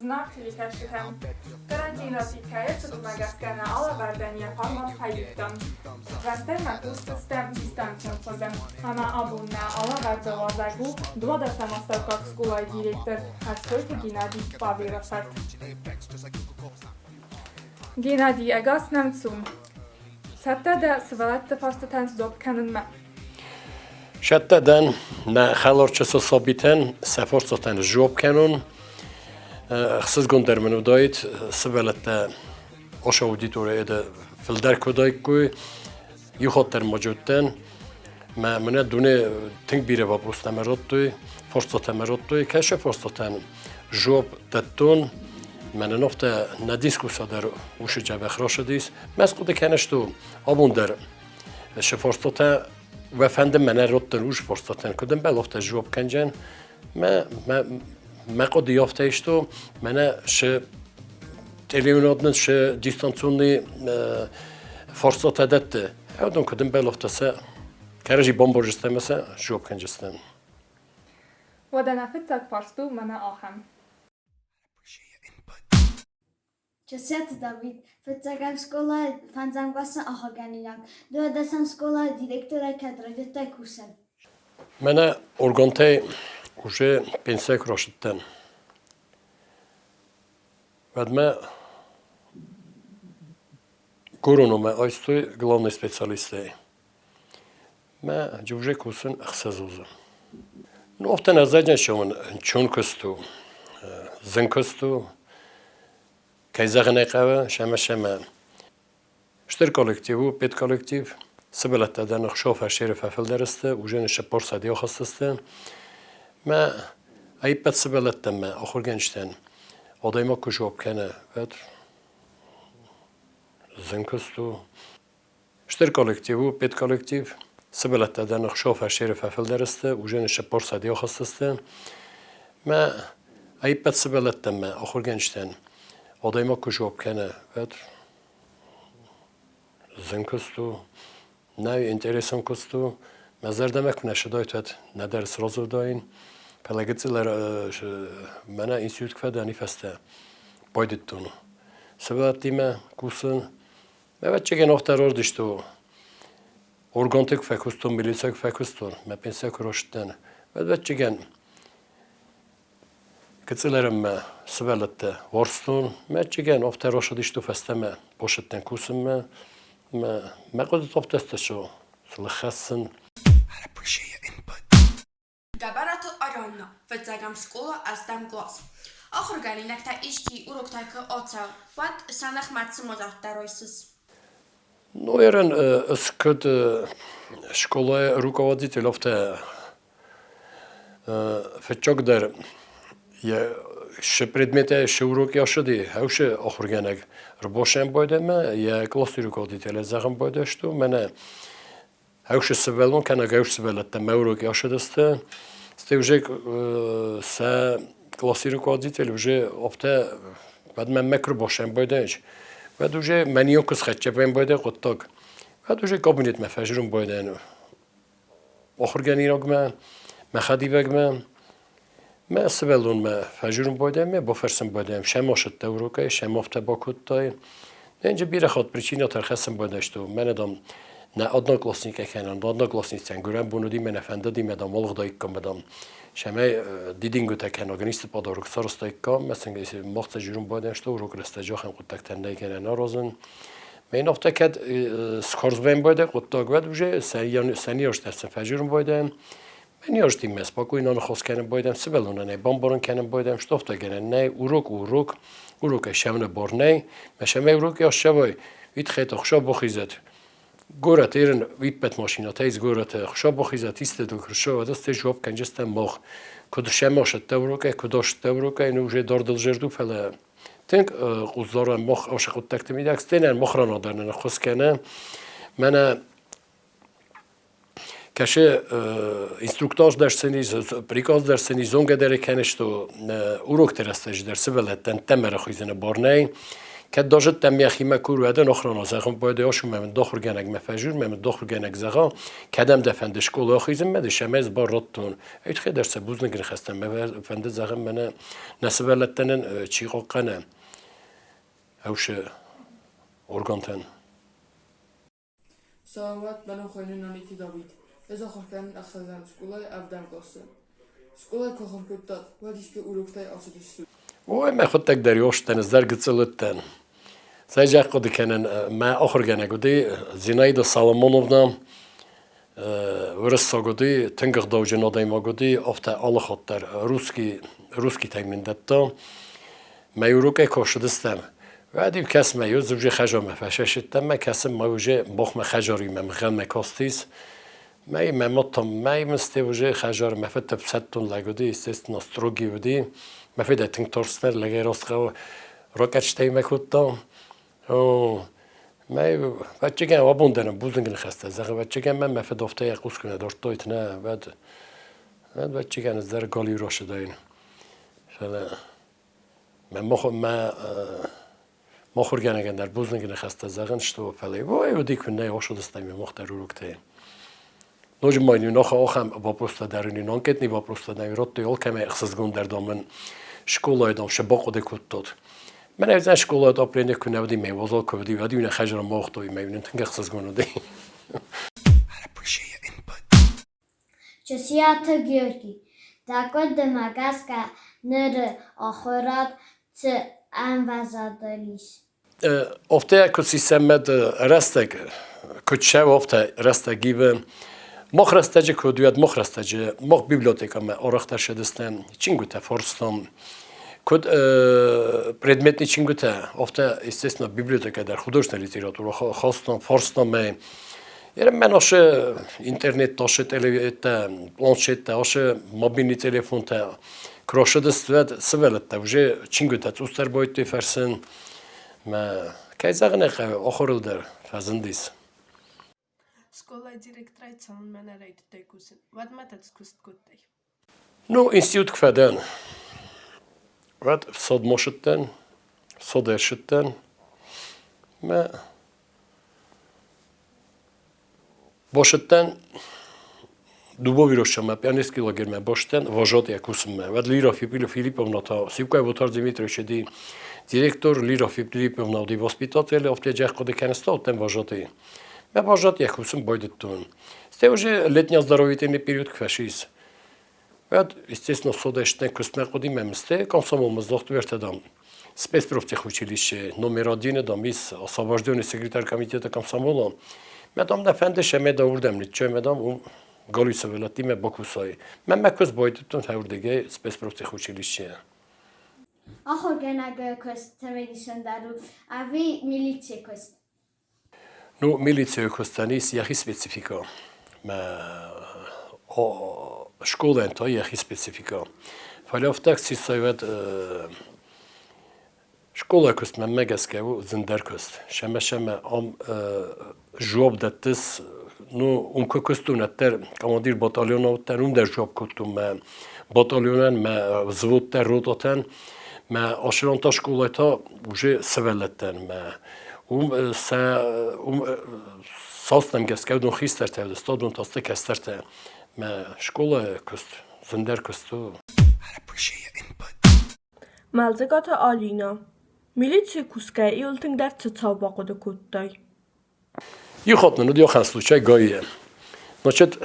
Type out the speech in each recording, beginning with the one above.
Znakçılık eşlitem. Karantina hikaye tutulmagaskarına alaverdeniye parmak hayıktan. Vesterme bu sistem distanciją pozem. Ama abunna alaverdi vazagu, dua da samostavkak skulaj direktor, a svojte Gennady Pavlirosat. Gennady egas nemcum. Sette de svelette fastetens zopkanın me. شتدن نه خلارچس ثابتن سفر ساتن جواب کنون خصوص گندر منو داید سبلت آش اودیتوره اده فلدر کدای کوی یو خاطر موجودن ما منه دونه تنگ بیره با بروست نمرات دوی فرصت نمرات دوی کش فرصتن جواب دتون من نفته ندیسکوسا در وش جبه خراش دیس مسقود کنش تو آبون در شفرصتن و فندم من رد روش فرصتن کدم بلافت جواب کنجن ما قد یافته ایشتو من ش تلویزیون ش دیستانسونی فرصت داده هودم کدم بلافت سه کرجی بمبارجسته مثلا جواب کنجستن وده نفتك فرستو من آهم. Časiet David, fecagam skola fanzam glasa ahoganinak. Doedasam skola direktora kadrodete kusen. من ارگانته уже пенсия крошتن بعد ما گورونو ما айстой главный специалист ما جوجه کوسن اخسازوزه ну офтен азаджан шоман чон косту зен косту кайзагне қава шама штер коллективу пет коллектив سبلت دادن خشافه شرف فلدرسته و جنش پرسه دیا خستسته ما ای پت سبلت دم آخر گنجتن آدای ما کجواب کنه بعد زنکستو شتر کالکتیو پت کالکتیو سبلت دادن خشافه شرف فلدرسته و جنش پرسه دیا خستسته ما ای پت سبلت دم آخر گنجتن آدای ما کجواب کنه بعد زنکستو نه interesant kostu مزر دمک نشدایت ود ندر سرازو داین پلاگتیلر منه اینسیوت کفدانی فسته بایدتونو سبب دیمه کوسن evet çeken oftaror dişto organtik fekustun milisek fekustun me pense kroşten evet çeken kıtsılarım me sibelette varstun me çeken oftaroş dişto festeme poşetten kusun me ما قد طبت شو سلخصن Gabarat arana, fedzagam skola asdam glas. Ахр галинак та ишки уроктайка оца, wat санах матсимозах даройсыз. Ну, ерен скот школа руководитель офте фечогдер я ше предмете ше уроки ашади хауше ахурганак рбошен бойдеме я класси руководитель загам бойдешту мене хауше севелон кана гауш севелетте уроки ашадасте сте уже са класси руководитель уже офте بعد من مکر باشم بایدش بعد уже منیو کس خچه بین بایده قطعک بعد уже کابینت مفجرون بایدن آخر گنی رگم مخدی بگم ما سبلون ما فجرون بودم ما بفرسم بودم شما شد دوروکه شما افت باکوت تای اینجا بیره خود پرچینه ترخصم بودشتو من ادم نه آدنا کلاسیکه کنن آدنا کلاسیکن گرم بونودی من افنده دی مدام ولغ دایک کم بدم شما دیدینگو تکن اگرنیست پاداروک سرست دایک کم مثلا مخت جرون بودشتو روک رستجا هم قط تکن دیگه نارازن من افت کد سکارز بین بوده قط تاگود وجه سنیارش دستم فجرون بودم من یاشتیم مس با کوی نان خواست کنم بایدم سبلونه نه بامبارون کنم بایدم شتافت کنن نه اوروک شمن بار نه مشمه اوروک یا شوی ویت خیت خشاب بخیزد گورت ایرن ویت بت ماشینا تیز گورت خشاب بخیزد ایست دو کرشو دست جواب کنجست ماخ کد شما شد اوروک کداش اوروک اینو وجه دار دل جردو فله تنگ قوزدار ماخ عاشق تکت میداکس تنن مخرنا دارن خواست کنه من کشه instruktor dersini, prikaz dersini zonge dere kenişto urok terestej dersi veletten temere xizine barney که داشت تمیخی مکور و دن آخران زخم باید آشوم من داخل گنگ مفجور من داخل گنگ زخم کدام دفند شکل آخیزم مده شماز بار راتون ایت خیلی درس بوز نگیر خستم مفند زخم من نسبلتن چی قانه اوش ارگانتن Salavat ben xoinin aniti David. Ez axarkan axsazan skolay avdan qosse. Skolay koxam köttat. Vadişke uruktay asıdıştı. وای ما خود تک دریاشتن زرگ تلتن سایجا قدی کنن ما آخر گنه گودی زیناید سالمونونا ورس گودی تنگخ دوجه نادای ما گودی افته آل خاطر روسکی تامین داده ما یوروکه کاشدستم و دیو کس ما یوز زوجه خجار مفششتم ما کسم ما وجه باخ ما خجاری ما مخل مکاستیس ما مطم ما مسته وجه خجار مفت بساتون لگودی است نستروگی ودی ما في ده تنك تورسنر لقي راسخه راكتش تاي مكوتا او ما بچگان وابوندن بوزنگن خسته زغ بچگان ما في دفته يقوس کنه دارتويت نه بعد بچگان زر گالی راش داين فلا ما خورگانگن در بوزنگن خسته زغن شتو پلی وای ودی کنه واشدستم مختار روکته نوج ماینی نخ آخم با پروستا درونی نانکت نی با پروستا نمیرات یال کمی اخسازگون در دامن شکلای دام شباق ده کتاد من از شکلای دام پرنده کنه ودی میوازال کودی ودی اون خجر ماختوی میبینن تنگ اخسازگون ودی. Чесията Георги. Дакот да магаска нэр охорат ц анвазадалис. Ofte کسیسمت رستگ کچه ofte رستگ گیو مخ رستگی کودیات مخ رستگی مخ بیبلیوتека me orakhtar shedestem чингута форстом код предметный чингута ofte естественно библиотека در художественной литературе хостом форстом мен оше интернет оше телевизор планшет оше мобильный телефон та крошедествет свелетта уже чингута устер бойт ферсен ма кайзагне охорилдер фазындис Школа директора цалын мен арайды тайкусин. Вадматац куст куттay. Ну, институт кфеден. Вад сод мошеттен, сод ершеттен. Ма бошеттен дубови рошама пианистки лагер ме боштен, вожот якусм ме. Вад Лира Филипповна та Сивкай Вотар Дмитриевич ди директор Лира Филипповна ди воспитатель офте джах коде кенстал тем вожоти. Ме вожот якусм бойдеттун. Сте уже летния здоровительный период кфашис. Вад естественно содештен кустме коди мемсте комсомол мздохт вертедам. Спецпрофтехучилище номер 1 дам из освобожденный секретарь комитета комсомола. Медам нафендеш мед авурдам ниче медам Галисов велатиме Бакусай. Мен мекус бойдеттун хавурдеге спецпрофтехучилище. Ахор генага кост темедишен дару ави милиция кост. Ну, милиция костанис яхи специфика. Школа ента яхи специфика. Фалафтак си совет школа кост мен мегаскеву зиндер кост. Шема ам جواب دادتس نو اون که کستونتر کمادیر باتالیونا و تن اون در جواب کتون ما باتالیونن ما زود تر روداتن ما آشران تا شکولای تا وجه سوالتن ما اون ساستم گسکه دون خیستر تا دستا دون تاسته کستر تا ما شکولا کست زندر کستو Malzegata Alina. Militsiya kuskay ilting dar tsabaqoda kuttay. Юхот на дьохан случай гае. Значит,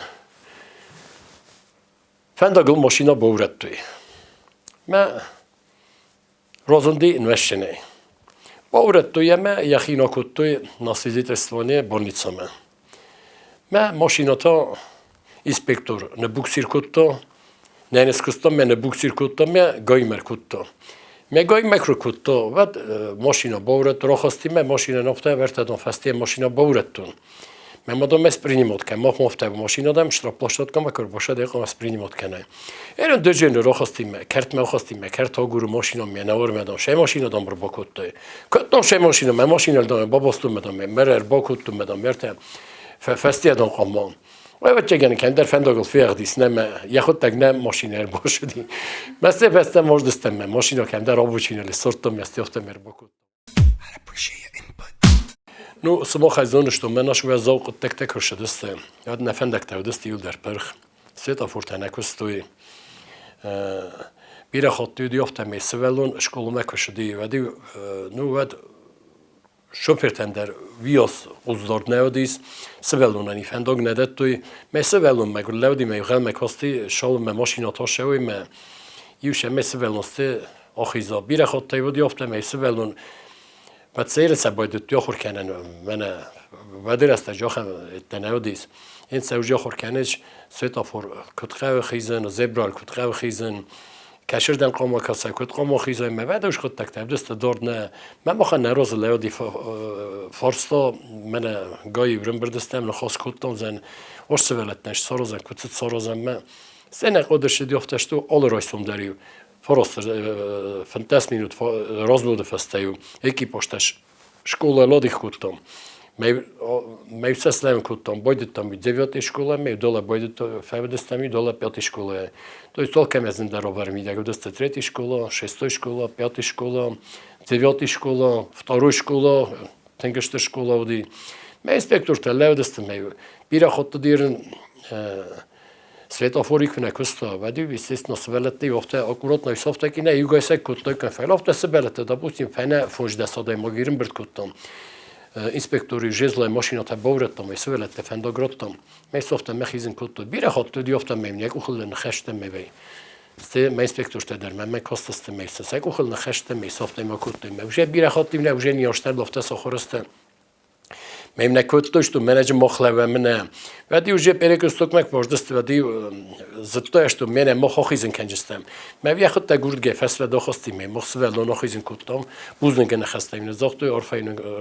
фендагл машина бовраттуй. Ма розанди инвещене. Бовраттуй ма яхина куттуй на свидетельствование больницаме. Ма машината инспектор на буксир кутто, не нескусто ме на буксир кутто ме гаймер кутто. Megay mekrokutto, vad maskina bauret, rohastime maskina nafta vertedon fasti maskina baurettun. Men madam mes priнимot kan, maf mafta maskina dam straplastat kan makor bashad yaqam mes priнимot kana. Eren döjen rohastime, kert rohastime, kert aguru maskina me navar medam, şey maskina dam bakutto. Kutto şey maskina, me maskina dam babastum medam, merer bakuttum medam vertem. Fasti adam qamman. و چگونه که در فندقل فیردیس نم یخود تگنم ماشینر باشدی مثل پستم مردستم ماشینا که در آبوچینه لسرتم میستیافتم مر بکود Ну, самох айзон, что мы нашего заук так уже досте. Я на фендак та досте юлдер перх. Света фуртана кустуи. Бира хоту диофта мей севелон школу мекошди. Вади ну вад шофертендер виос уздор неодис севелон ани фендок недетуи. Мей севелон мегу леуди мей гел мекости шол ме машина тошеуи ме юше мей севелон сте آخیزا بیره خود تایو دیافته میسوالون و سیر سباید تو آخر کنن من ودر است جاخم تناودیس این سوجا آخر کنش سویت آفر کتقه خیزن زبرال کتقه خیزن کشردن قام کاسه کت قام خیزن ما بعدش خود تکتب دست دارد نه من بخوام نراز لیادی فارستا من گاهی برم بردستم نخواست کتم زن ورس ولت نش سرازن کتت سرازن من سنه قدرش دیافتش تو آل رایسوم دریو Форостер 15 минут разлода фастаю. Екипошташ школа лодих кутом. Мей все слем кутом. Бойдет там 9 школа, мей дола бойдет 50 дола 5 школа. То есть толком я зендаровар ми да годеста 3 школа, 6 школа, 5 школа, 9 школа, 2 школа, тенгеште школа уди. Мей инспектор те левдеста мей. Бира хотто дирен Světofori kunne kosta, vedi естественно сvelete ofte аккуратно софте кине югайсе куттой кан фелофте сvelete допустим фене фонжда садай магирим брт куттам инспектори жезлай машината бовреттам и сvelete фендогроттам мей софте мехизин кутто бире хотто диофте мем як ухлен хеште мевей сте мей инспекторте дер мем костасте мей се як ухлен хеште мей софте ма кутто мем уже бире хотто не уже не оштер лофте сохорсте میم نکوت داشت و منیج مخلوه منه ودی وجه پرکستوک مک پردست ودی زدتایش تو منه مخاخیزن کنجستم مبی خود تگورد گه فصل داخستی میم مخسوه لانخیزن کتام بوزن کنه خستیم نزاختوی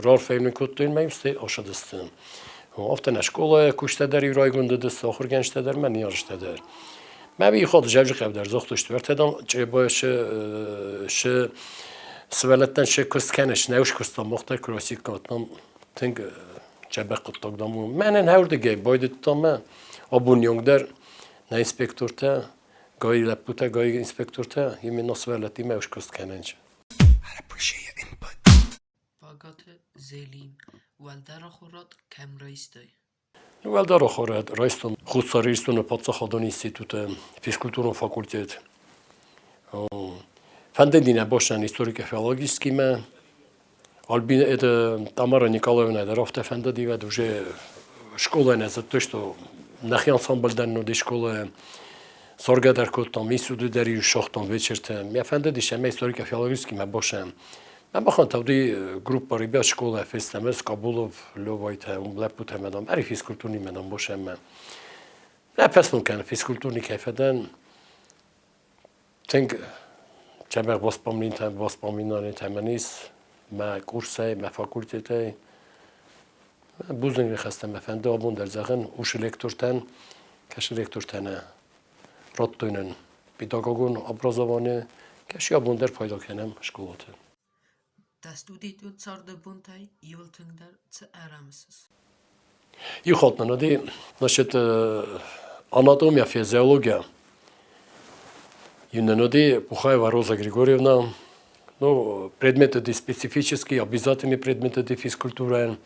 رارفیم کتوین میم ستی آشدستم افتن اشکال کشته داری رایگونده دست آخر گنجته در من نیارشته در مبی خود جوجه قبل در زاختوشت ورد هدام چه باش سوالتن شه کست کنش نوش کستم مخته کراسی کاتنام تنگ چه قطعدامو من هردگی باید تامه آبونیونگ در نه اینسپکتورته گاهی لپوته گاهی اینسپکتورته یمی نسوالاتی میش کست کننج. باگات زلین ولدر خورد کم رایستی. ولدر خورد رایستون خودساریستون و پادسخادان اینستیتوت فیزیکولتورون فاکولتیت. فنددینه باشن هیستوریک فیولوژیسکی من Albin Tamara Nikolaevna der ofte fände die vet уже школа за то что нахян самбалдан но школа сорга der кутам мисуду der шохтон вечерте я фэнде ди шаме историка филологически ма бошам من بخوام تودی گروپ باری بیاد شکل فیستمس کابولو لوایت هم لپوت هم دام اری فیزیکولتورنی منم باشم من نه پس ممکنه فیزیکولتورنی کیفدن تنگ چبر باس پامینان تمنیس ما کورسای ما فاکولتیتی بوزنی خستم مفنده آبون در زخن اوش لکتورتن کش لکتورتنه رادتونن پیداگوگون ابرازوانه کشی آبون در پیدا کنم شکلاته دستودیت و سرده بونتای یولتن در چه ارامسز یه خاطر ندی نشد آناتومیا فیزیولوژیا یه ندی بخوای و روزا گریگوریونا ну предметы специфические обязательные предметы физкультуры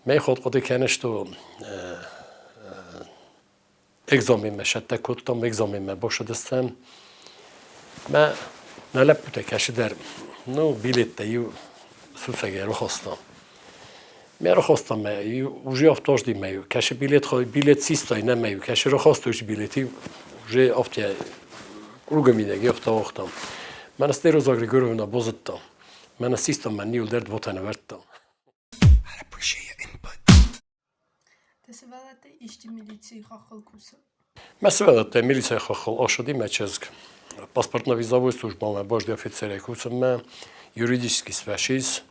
мен ход коды кене что экзамен мешатта коттам экзамен ме бошадастам мен налапута кашидер ну билетте ю сусаге рохостам мен рохостам ме уже автожди ме каши билет систай не ме каши рохостош билети уже авте кругамидеги автохтам من است روزا گریگوریونا بازدم من سیستم من نیول درد وطن وردم. تسوالته işçi militsiyi xaxıl kusa. Mesela militsiyi xaxıl aşadı meçezg. Pasportna vizovую службу мы божди офицеры кусим мы юридический связиз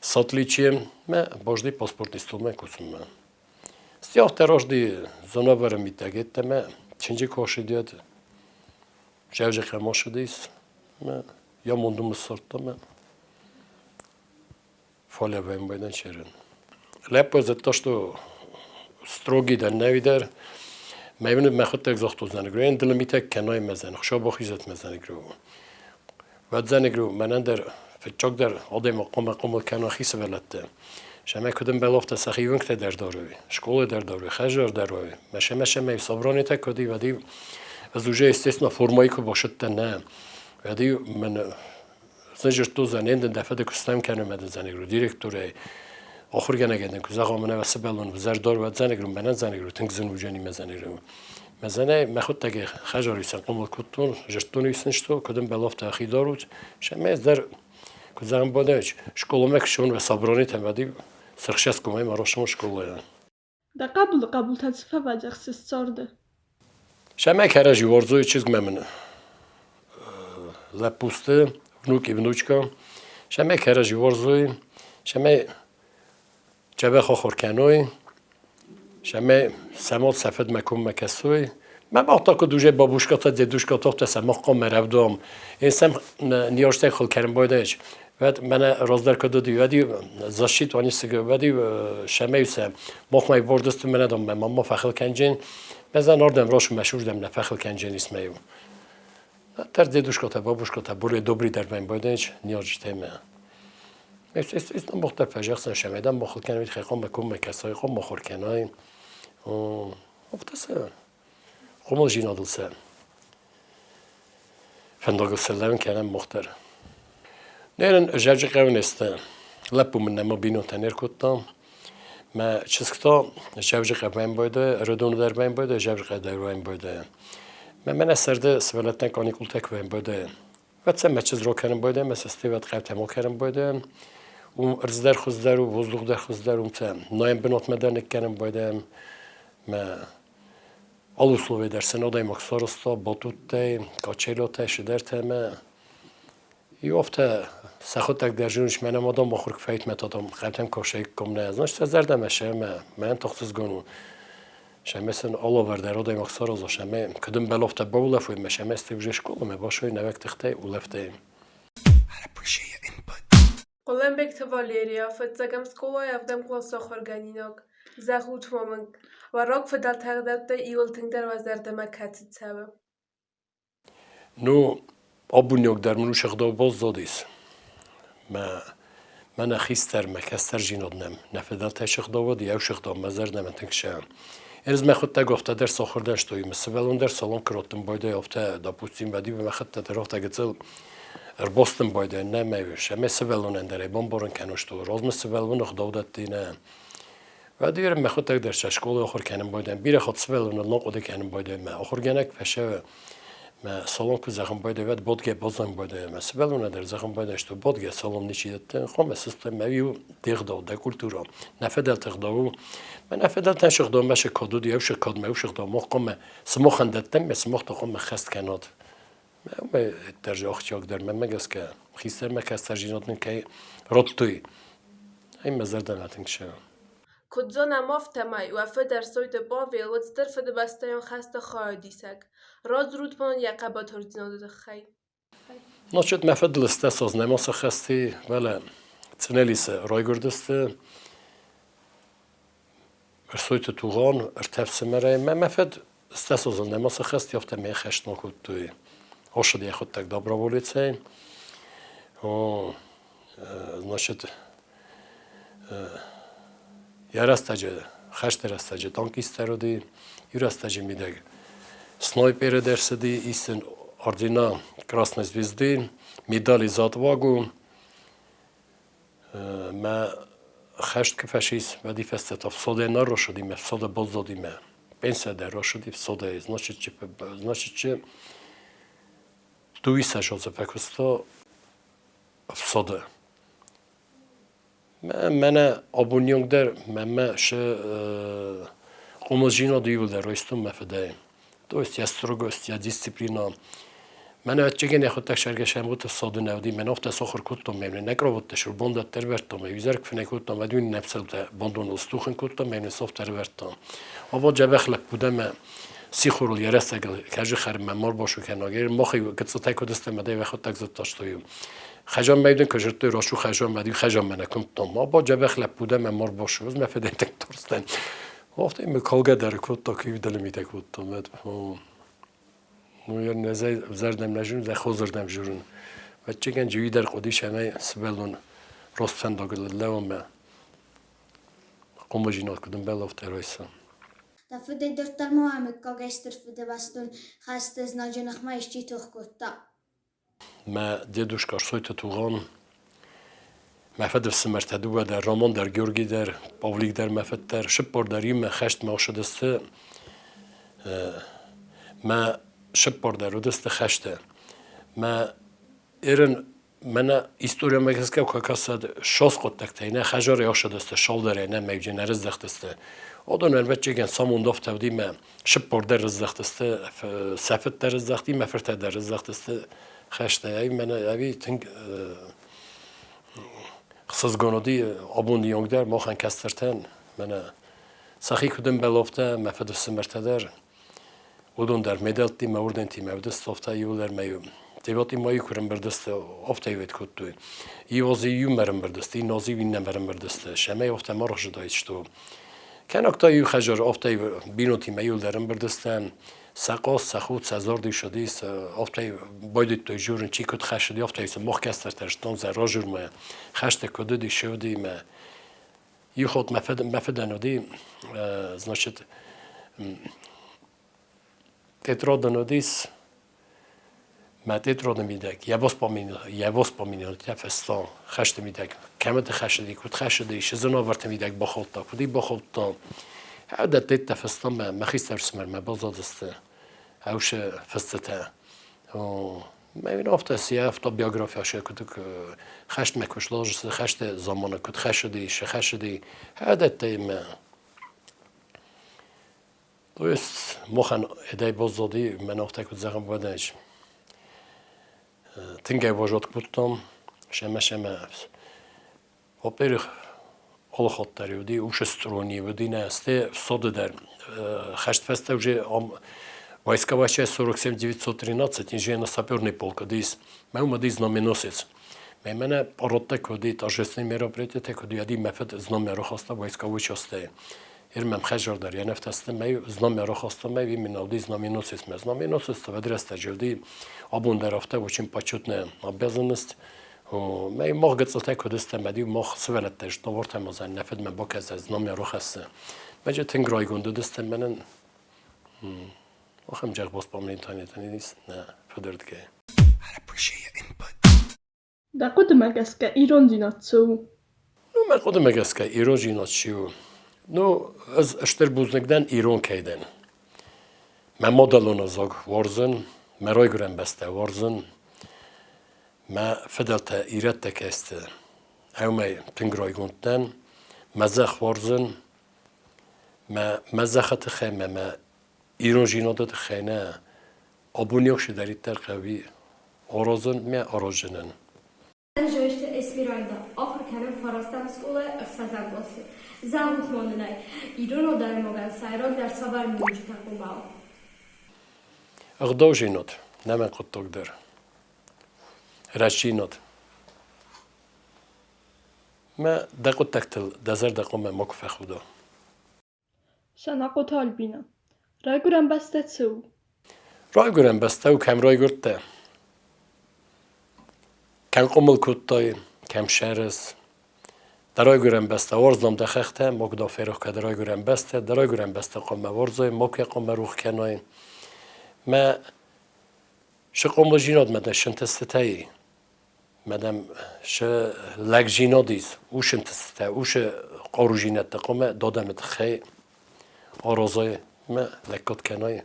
с отличием мы божди паспортный стол мы кусим мы. Стяв терожди зоноварами тагетте мы чинжи коши дед. Жевже хэмошидис. Я мондум сортам. Фоля вем байдан черен. Лепо за то, что строгий да не видер. Мевне мехот экзахт узнанегру. Эндл митек канай мезен. Хшо бохизет мезенегру. Вадзенегру менендер فچوک در آدم قم کنه خیس ولته شما کدوم بلافت سخیون که در داروی شکل در داروی خجار داروی مشه صبرانی تا کدی ودی از وجه استثنا فرمایی که باشد نه ودی من زنجر تو زنین دفعه دکستم کنم مد زنگرو دیرکتوره آخر گنگندن که زخامنه و سبلون بزر دار و زنگرو منن زنگرو تنگ زنوجانی مزنگرو مزنه مخود تگه خجاری سن قمل کتون جرتونی سنشتو کدوم بلافت اخی دارود شما در که زن بودهش شکل مکشون و صبرانی تمدی سرخشست کمی مراشم شکل და قبول თაციფაბაძახს სწორდა. شما کرجی ورزوی چیز ممن لپوسته внуки внучка شما کرجی ورزوی شما جبه خورکنوی شما سمات سفد مکم مکسوی من وقتا که دوجه بابوشکا تا دیدوشکا تا سماق قام مرفدام این سم نیاشته خل کرم بایدهش بعد من رازدار کدو دی ودی زاشیت وانی سگ ودی شمیسه مخمای بردست من دام ماما فخل کنجین بزن آردم راشو مشهور دم نفخل کنجین اسمیو در دیدوشکا تا بابوشکا تا بوری دوبری در من بایدهش نیاجته من است مختلف فجأة شمیدم مخل کنید خیلی مکم مکسای قم مخور کنای مختصر قمل جینا دلسه فندق سلام کنم مختار نرن جرج قوی نسته لپو من نما بینو تنر کتام ما چسکتا جرج قوی باید ردون در باید باید جرج قوی در باید من اسرده سوالتن کانی کلتک باید و سه مچز رو کنم باید مثل استیوات قوی تمام کنم باید ارز در خوز در و وزلوق در خوز در تام نایم بنات مدرن کنم باید ما آلوسلوی در سنادای مکسارستا باتوته کاچیلاته شدر تامه یافته سخت تک در جونش من آدم مخور کفایت متادم قبلا کاشی کم نه ازش تزرد میشه من تخصص گونو شمسن آلا ورده رادای مکسارز شما کدوم بلافته باوله فوی میشه استیوجش کلمه باشه نوک تخته ولفته Qolenbek Tavalerija, fëtëgëm skola e avdem klasoch organinog, zahut momën, varok fëdal tagdabte ioltëngder vazerdeme katit sebe. نو آبونیوک در منو شخدا باز دادیس من خیستر مکستر جیناد نم نفدال تا شخدا ودی او شخدا مزر نم تنگشم از من خود تگفته در ساخر داشتوی مثل اون در سالن کراتم بایده یافته داپوستیم بدی به خود ترافت گذل باستم بایده نمیوش مثل اون اندره بمبارن کنوشتو راز مثل اون خداودت دینه و دیگر من خود تگ در شکل آخر کنم بایده بیره خود سوال اون نقده کنم بایده من آخر گنک پشه ما سالن که زخم بایده ود بادگه بازم بایده مثل اون در زخم بایده شتو بادگه سالن نشیدت خو مثل میو دیگداو در کلتورا نفدل تقداو من نفدل تنشق دام باشه کادو دیوش کاد میوش دام مقام سمخندتم مثل مخت قم خست کنات ما در جا اختیار در من مگس که خیستر مکستر جینات من که رتوی این مزردن هاتنگشه Kudzona moftemaj u afeder sojte bowie, lodster fedy bastają chasta choadisek. Rozrut pon jaka batordzino do chaj. نشد مفد لستاس نماس خستی ولی تنلیس رایگردسته ارسویت توغان ارتف سمره مفد استاس نماس خستی یافته میخشت نکود توی هاشد یخود تک دابرا ولیتسه و نشد یه رستاجه خشت رستاجه تانکیسته دی یه رستاجه میده سنایپر درسدی ایستن ордена Красной Звезды, медали за отвагу. ما خشت که فشیس و دی فستت в соде наро шудиме, в соде бозодиме. Пенсия да рошуди в соде, значит че дуиса Жозефа Кусто в соде. من абуньонг در من ше قموزجینا دیول در رویستون مفده. То есть я строгость, я дисциплина. من چگه نخود تشرگشم بود ساده نودی من افت سخر کتم میمونه نکرابت تشر بند تر ورتم یوزر کفنه کتم و دون نفسل تا بندون استوخن کتم میمونه صاف تر ورتم آبا جبه خلق بودم سی خورل یه رست کج خرم ممار باشو کناگر مخی کتسا تک دست مده و خود تک زد تاشتویم خجام میدون که جرت راشو خجام مدی خجام من کتم آبا جبه خلق بودم ممار باشو از مفدن تک ترستن وقتی مکالگه در کت کی دل میده کتم نویر نزای زردم نجون ز خوزردم جورن بچگان جوی در قدیش همه سبلون راست فنداگل لوم قوم جینات کدوم بلافت رویسا Dafür die dort der Mohammed gestern für die Bastun hast es noch nach mehr steht doch gut da. ما دیدوش کارسویت توغان مفد سمرت دو در رامان در گیورگی در پاولیک در مفد در شب بارداریم خشت ما شدسته ما شب باردارو دست خشته ما ایرن من استوریا مگسکه که کاسد شاس قد تکتینه خجار یا شدسته شال داره نه میوجه نرز دختسته آدم بچه گن سامون دافت تودی ما شب باردار رز دختسته سفت در رز دختی مفرت در رز دختسته خشته ای من اوی تنگ خصوصگانودی آبون یونگ در ما خن کسترتن من سخی کدوم بلافته مفد سمرت در اودون در مدلتی موردن تی مودست افته یول در میو دیواتی مایی کرم بردست افته وید کد توی یوازی یو مرم بردست این نازی وین نمرم بردست شمه افته ما روش دایش تو کن اکتا یو خجار افته بینو تی میول درم بردستن سقاس سخود سزار دی شدیس افته باید توی جورن چی کد خشدی افته ایسا مخ کستر ترشتان زر جور ما خشت کد دی شودی ما یو خود مفدنو دی значит تترادنو دیس ما تترادن میدک یواس پامینال تفستان خشت میدک کمت خشدی کد خشدی شزن آورت میدک باخالتا کدی باخالتا عادت تت تفستان ما مخیستر سمر ما بازادسته هاوش فستته ما این افته سیاه افته بیوگرافی شده کد خشت مکش لاجس خشت زمان کد خشدی خشدی عادت تیم دوست مخن ادای بازدادی من افته کد زخم بودنش تنگه واجد کدتم شمه وپیر حال خاطری بودی اوش استرونی بودی نه استه صد در خشت فسته وجه войсковая 47-913 инженерно саперный полк дис мама дис знаменосец мене поротта коди торжественные мероприятия коди яди мефет знамя рохоста войсковой части ирмем хажар дар я нефтасте мей знамя рохоста мей именно дис знаменосец ме знаменосец то ведреста жилди обун дарафта очень почетная обязанность мей мог гцелте кодисте меди мог свелетте что вортем за нефет ме боказ знамя рохоста меже тенгрой гондесте менен آخه جگ باز پامین تانی نیست نه فدرت که. در قدم اگه که ایران جینات چو؟ نو من قدم اگه که ایران جینات چیو؟ نو از اشتر بوزنگدن ایران کیدن. من مدلون زاگ ورزن، مرای گرم بسته ورزن. من فدلت ایرت تکسته. اومای تنگرای گوندن. مزخ ورزن. من مزخت خیمه من ایران جینات خیلی آبونیوش دارید در قوی آرازن می آراجنن. Öncelikle Esmeralda, Afrika'nın Farastan Skolu İqtisad klası. Zavut monunay, İran odarmogan sayran der savar minci takımbağı. اقداو جینات نمن قطعک در رش جینات ما دقیق تکتل دزر دقیق مکفه خودا شناقو تالبینا رای گرم بسته چو؟ رای گرم بسته و کم رای گرده کم قمل کتای کم شرس در رای گرم بسته ورزنم دخخته مک دافرخ که در رای گرم بسته در رای گرم بسته قمه ورزای مک قمه روخ کنای ما شقم جینات مدن شنتستایی مدام ش لگ جینادیس او شنتسته اوش قارو جینات قمه دادم تخی آرازای ما لکات کنای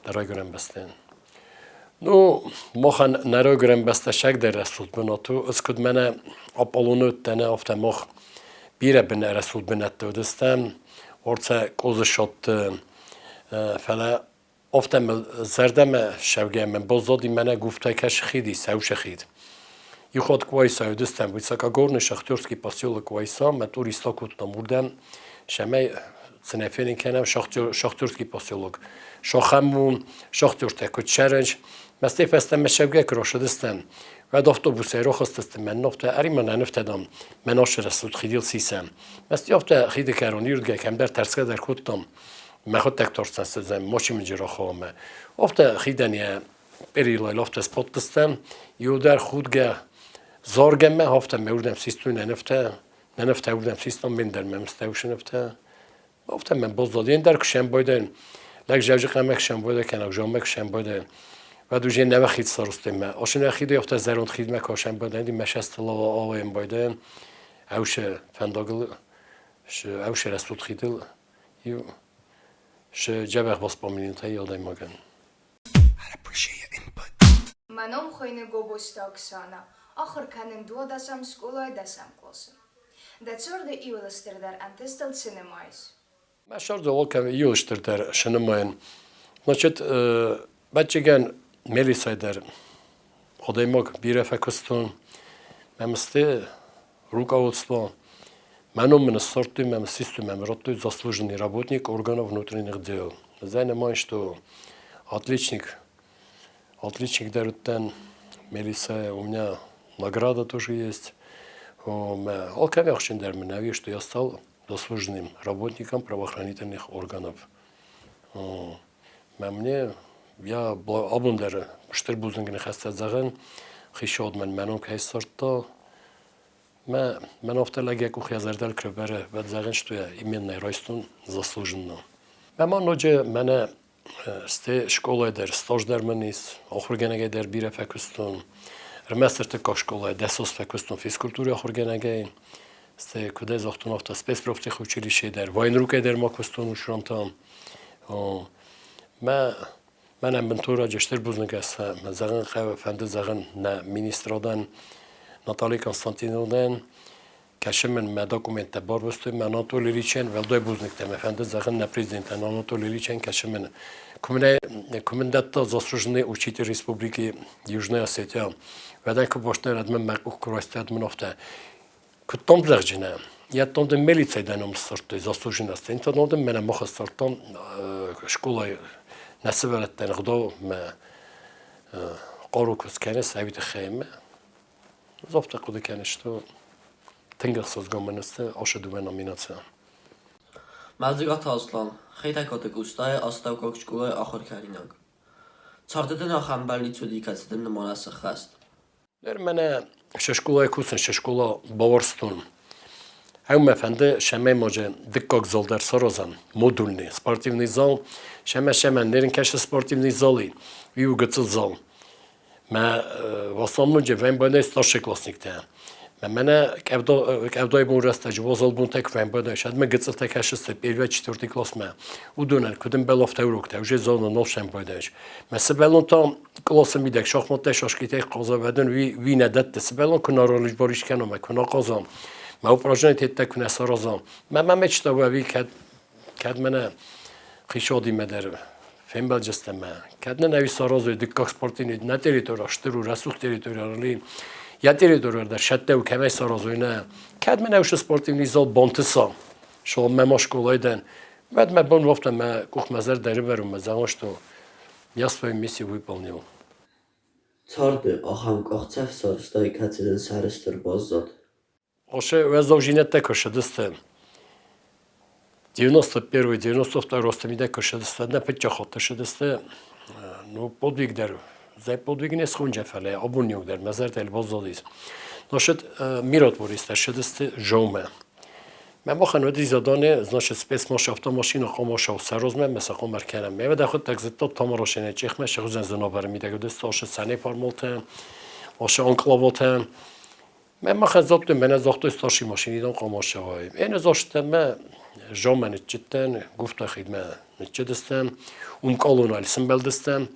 در رای گرم بستن نو ما خن نرای گرم بسته شک در رسول بناتو از کد من آپالونو تنه افته مخ بیره بنه رسول بناتو دستم ورثه کوزشات فلا افتم زردم شوگه من بازدادی منه گفته کش خیدی سوش خید یه خود کوایسا دستم ویساکا گورن شختورسکی پاسیول کوایسا من توریستا کتنا موردم شمه سنفینی کنم شختورسکی پاسیولوگ شاخمون شختورته کت شرنج مستی فستم مشوگه کراش دستم و دفتو بوسه رو خواستستم من نفته اری من نفتدم من آشر سود خیدیل سیسم مستی افته خیده کرانی رودگه کم در ترسکه در کتم ما خود تکتار سنسزم ماشی مجرا خوامه افته خیدنیه Perилay lofte spottistem. Jo där khudga zorgemme hafta mevdem sistun nenefte urdem siston minder mem stevshnefte. Hafta men bozdadien der kşem boyden. Lek javjik amek kşem boyden kenak jomek kşem boyden. و دوجه نو خید سرستیم ما. آشن خیلی افت زرند خید مکاشم بودن دی مشست لا آویم بودن. اوش فنداگل اوش رسول خیدل یو ش جبه باس پامینی تا یادم مگن. منم خواهیم گوبست اکسانا. آخر کنن دو دستم سکولای دستم کلاس. دچارد ایولستر در انتستل سینمایز. ما شرط اول کم ایولستر در سینماین. نچت بچگان Melisa der odejmok birefekustun memste руководство меном сорту мем системом работает заслуженный работник органов внутренних дел. Занимаюсь, что отличник дарутен Melisa, у меня награда тоже есть. Алками очень дарминави, что я стал заслуженным работником правоохранительных органов. Мне я абундер штербузнгне хастазаган хишод меном кайсорто мен офталаге ку хязардал кребере бадзаган что я именно ростун заслуженно. Ноже мене сте школа дер стаж дер менис охургенеге дер бире фекустун реместерте ко школа десос фекустун физкультура охургенеге сте куде зохтун офта спецпрофтех училище дер вайнруке дер макустун ушрантам منم بنتورا جشتر بودن است. مثلا خو فند زغن نه مینیسترادن ناتالی کنستانتینودن کشم من دکومنت بار بسته من آناتولی لیچن ولدای بودن که فند زغن نه پرزیدنت آناتولی لیچن کشم من کومندات زاسروجنی اوچیت ریسپوبلیکی یوجنی آسیتیا و دنک باشتر ادم مقبول کرایسته ادم نفته کتام زرجنه یا تام دم ملیت دنم سرت زاسروجن است. این تا نودم من مخ سرتام شکلای نسبتاً غدا ما قاروكس كان سعيد خيمة زفت قد كانش تو تنقل سوزقان منسته أشد من أميناتها. مزیگات آسلان خیلی کات گوشتای آستاو کوچکوی آخر کارینگ. چهاردن آخام برلی چودی کاتدن نمانس خست. در من ششکولای کوسن ششکولا باورستون. هم مفنده شمه ماجن دکاک زال در سرازن مدولنی سپورتیونی زال شمه نرین کش سپورتیونی زالی ویو گتل زال ما واسطم نجی ویم باید استارش کلاسیکته من کبدای بون راسته جوازال بون تک ویم باید شد من گتل تکش است پیروی چطوری کلاس ما و دونن کدوم بلافت اوروکته وجه زال نلشم بایدش مثل بلون تا کلاس میدک شخمت شاشکیته قضا بدن وی ندت سبلون کنارالیش باریش کنم کنا قضام ما اوپراژن تیت کنه سرازم من میشته و وی کد منه خیشادی مدر فهم بلجستم کد نه نوی سرازوی دکاک سپورتینی نه تریتورا شترو رسوخ تریتورالی یا تریتورا در شده و کمی سرازوی نه کد من نوش سپورتینی زال بانتسا شو مماش کولایدن بعد من بون وقتم ما کوخ مزر داره برم مزاش تو я свою миссию выполнил. Царды ахам кахцев состай катиден сарыстыр боззад. Оше везовжинете кошедесте. 91-92 ростамиде кошедесте не печахоте шедесте. Ну подвиг дер. Зай подвиг не схунже фале абунюк дер мазар дел боззадис. Ношет мирот бористе шедесте жоме. من با خانواده زادانه значит спецмаш автомашина خاموشه سروزمه مثلا خمر کردم میاد داخل تگزیتا تاماراشنه چخ مشه خزن زنابر میده گفته ساش سنه فرمالته آش انکلاواته من خزابت من زاخت استاشی ماشینی دام خاموشه های این زاشته من جامن چتن گفت خدمه نچدستم کالونال سیمبل دستم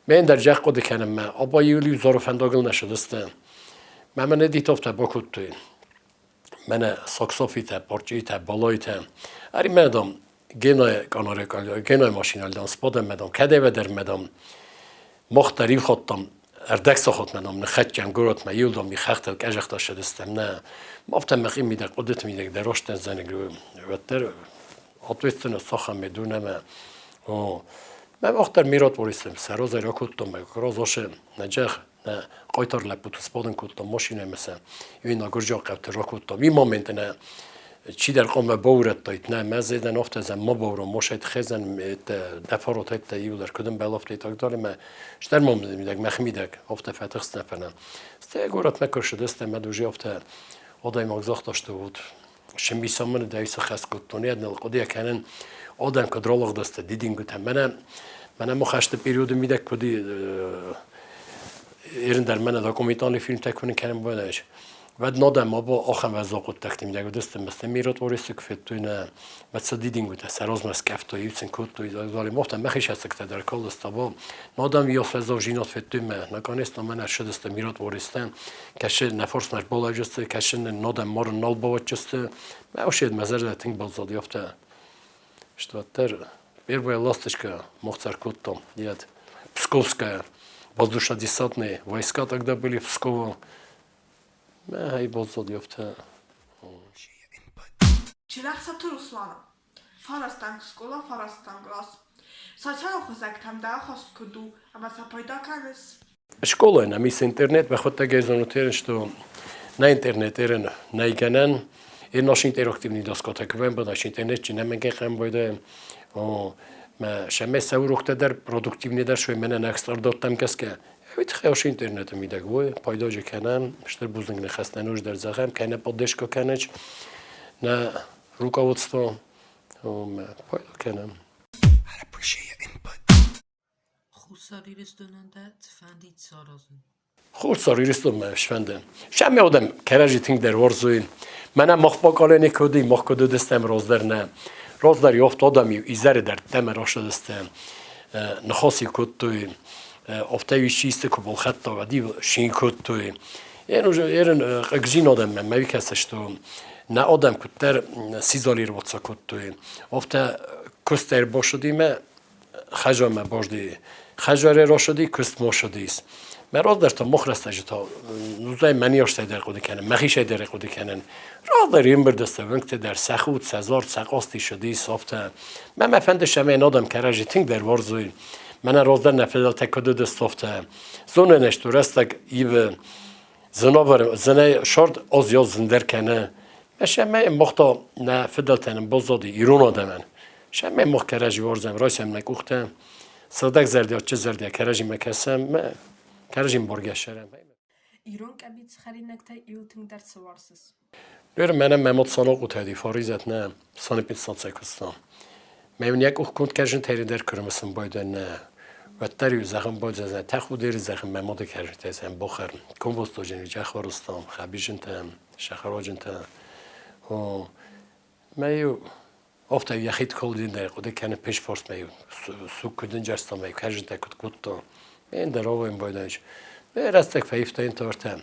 من در جه قد کنم من آبا یولی ظرف انداغل نشدستم من ندیتافته با کتوی من ساکسوفیته، پارچیته، بالایته. اری مدام گنای کاناره کالی، گنای ماشینال دام، سپادم مدام، کده ودر مدام، مختاری خودم، اردکس خود مدام، نخچم گرات میولدم میخختل کجخت شدستم نه، مافتم مخیم میده، قدرت میده، دراشتن زنگرو، وتر آتویستن ساخم میدونم. من وقتر میرات بریستم، سراز را کتم، کارازاشه نجخ. نه قایتار لپوت سپادن کتم ماشینه مثلا این نگرجا قبض را کتم این مومنت نه چی در قوم بورت دایت نه مزیدن افت از ما بورم مشت خزن دفارات هت یو در کدوم بلافت ایتاک داره ما شتر مام میدک مخمیدک افت فتح سنپنم است گورت مکرشد است مدوجی افت آدم مغزاخت داشته بود شنبی سامن دایس خاص کتونی نل قدی کنن آدم کدرالق داشته دیدین گفتم من مخشت پیریود میدک کدی ایرن در من داکومیتانی فیلم تکونی کنم بودنش بعد نادم ما با آخم وزاقت تختیم دیگه دستم مثل میرات وریست کفت توی نه بعد صدیدین گوته سراز مسکفت توی یوتن کود توی داری مفتم مخیش هست که در کال است با نادم ویاس وزا جینات فت توی من نکانست من ارشد است میرات وریستم کشه نفرس مش بالا جسته کشه نادم مار نال باوت جسته ما وشید مزرعه تینگ بالزاد یافته شتوتر بیر باید لاستش که مختصر کودتم دیاد پسکوفسکaya воздушно-десантные войска тогда были в Псково. Ай, болзод ёфта. Чирахсату Руслана. Фарастан школа, фарастан класс. Сачало хозяктам да хоскуду, ама сапойда канес. Школа на мис интернет, бахота гезонутерен, что на интернет ерен найганан, наш интерактивный доскотек вем наш интернет, чи немегем буде. ما شمس سوروخت در پروداکتیو ندار شوی من نکستار دادم کس که اوید خیاش اینترنت میدگوی پایداج کنن شتر بوزنگ نخستنوش در زخم کنه پادش که کنش نه روکاوتستو پایدا کنم خوصاری رستورانده تفندید سارازن خوصاری رستوران شفندم شمی آدم کرجی تینگ در ورزوی منم مخباکاله نکودی مخکودو دستم راز در نه راز در یافت آدمی ایزر در دم را شده است نخواسی کد توی افتوی شیست که بال خط و دی شین کد توی ایرن اگزین آدم من می‌بی کسش تو نه آدم کدتر سیزالی رو واتسا کد توی افته کستر باشدی من خجا من باشدی خجاره را شدی کست ما شدیست من راز در تا مخرسته جتا نوزای منیاش در قدی کنن مخیش در قدی کنن راز در این بردسته ونکت در سخود سزار سقاستی شدی سافته من مفند شمه نادم کرجی تینگ در وارزوی من راز در نفدال تکده دستافته زونه نشتو رستگ ایو زناور زنه شارد آزیاز زندر کنه من شمه مختا نفدال تنم بازادی ایرون آدمن شمه مخ کرجی وارزم رایسم نکوخته صدق زردی چه زردی کرجی مکسم کرجیم برگشتم. ایران کبیت خری نکته ایوتن در سوارسس. بیرم منم ممد سالق اوتادی فاریزت نه سال 500 من یک اوه کند کرجن تری در کرمسم باید نه و تریو زخم باید زن تخودیر زخم ممد کرجن تیزم بخر کمبوست جنی جخورستم خبیجن تام شخراجن تام و میو افته یخیت کلدین در قده کنه پیش فرس میو سوک کدن جستم میو کرجن تکود کودتا این در آقایم بایدنش راستک فیفته این تارتم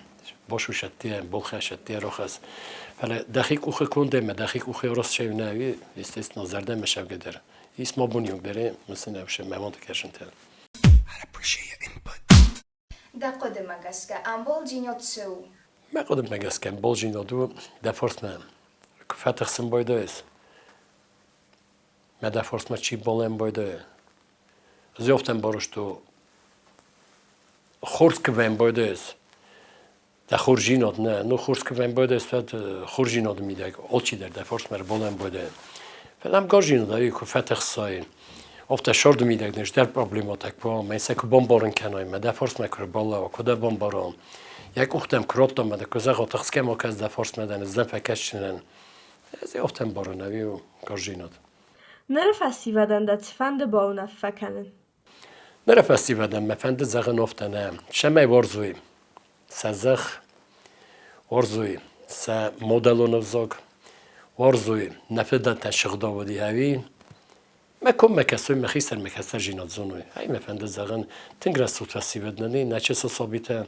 باشو شدیم بلخه شدیم روخس ولی دقیق اوخه کنده ما دقیق اوخه راست شوی نوی استیس نظرده مشاو گدر ایس ما بونیوک داره مثل نوشه مهمان تکرشن تل دا قدم اگسکه امبول جینیات سو ما قدم اگسکه امبول جینیات دو دا فرس ما فتح سن بایده است ما دا فرس ما چی بالم بایده زیافتم باروش تو خورد که وام باید است، در خورجینات نه، نو خورد که وام باید است فقط خورجینات میده، آلچی در دفارس مر بالام باید. فلام گارجینات داری که فتح ساین، افت شرد میده نش در پروبلماتیک با، مثلا که بمبارن کنای، من دفارس مکر بالا و کدا بمباران، یک وقتم کراتم مده که زخات تخسکم و کس دفارس مدن از دفع کشنن، از افتم بارنوی و گارجینات. نرفتی ودن دت فند با اون فکنن. نرفتی ودن مفند زخن افتنم، شمای ورزوی، سزخ ورزوی، س مدلون افزاق ورزوی، نفدت تشغدا ودی هایی، مکم مکسوی مخیستر مکسر جینات زنوی، های مفند زخن تنگ رسوت فسی ودنی، نچه ثابته.